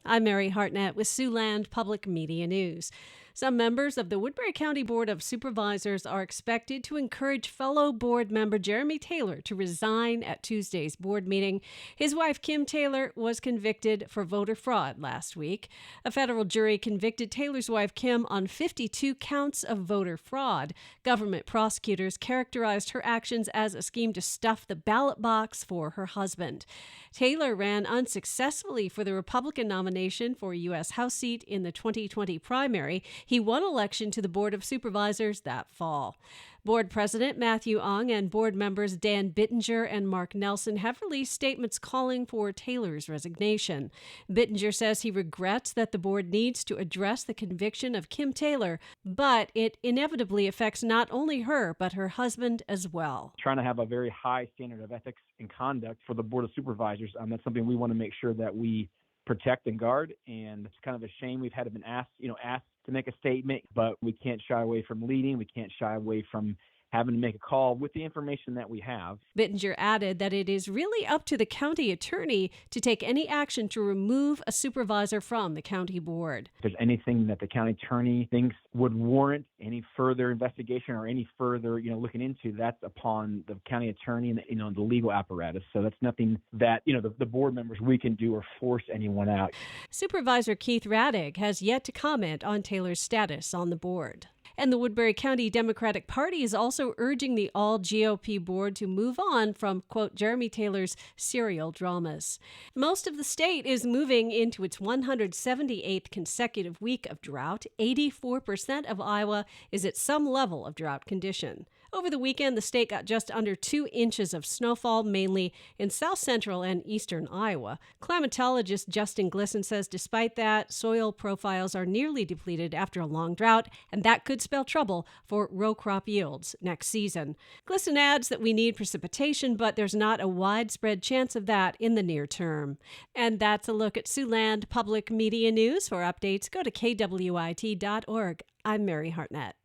I'm Mary Hartnett with Siouxland Public Media News. Some members of the Woodbury County Board of Supervisors are expected to encourage fellow board member Jeremy Taylor to resign at Tuesday's board meeting. His wife, Kim Taylor, was convicted for voter fraud last week. A federal jury convicted Taylor's wife, Kim, on 52 counts of voter fraud. Government prosecutors characterized her actions as a scheme to stuff the ballot box for her husband. Taylor ran unsuccessfully for the Republican nomination for a U.S. House seat in the 2020 primary. He won election to the Board of Supervisors that fall. Board President Matthew Ong and board members Dan Bittinger and Mark Nelson have released statements calling for Taylor's resignation. Bittinger says he regrets that the board needs to address the conviction of Kim Taylor, but it inevitably affects not only her, but her husband as well. Trying to have a very high standard of ethics and conduct for the Board of Supervisors. That's something we want to make sure that we protect and guard. And it's kind of a shame we've had been asked to make a statement, but we can't shy away from leading. We can't shy away from having to make a call with the information that we have. Bittinger added that it is really up to the county attorney to take any action to remove a supervisor from the county board. If there's anything that the county attorney thinks would warrant any further investigation or any further, looking into, that's upon the county attorney and, the legal apparatus. So that's nothing that, the board members, we can do or force anyone out. Supervisor Keith Radig has yet to comment on Taylor's status on the board. And the Woodbury County Democratic Party is also urging the all-GOP board to move on from, quote, Jeremy Taylor's serial dramas. Most of the state is moving into its 178th consecutive week of drought. 84% of Iowa is at some level of drought condition. Over the weekend, the state got just under 2 inches of snowfall, mainly in south central and eastern Iowa. Climatologist Justin Glisson says despite that, soil profiles are nearly depleted after a long drought, and that could spell trouble for row crop yields next season. Glisson adds that we need precipitation, but there's not a widespread chance of that in the near term. And that's a look at Siouxland Public Media News. For updates, go to kwit.org. I'm Mary Hartnett.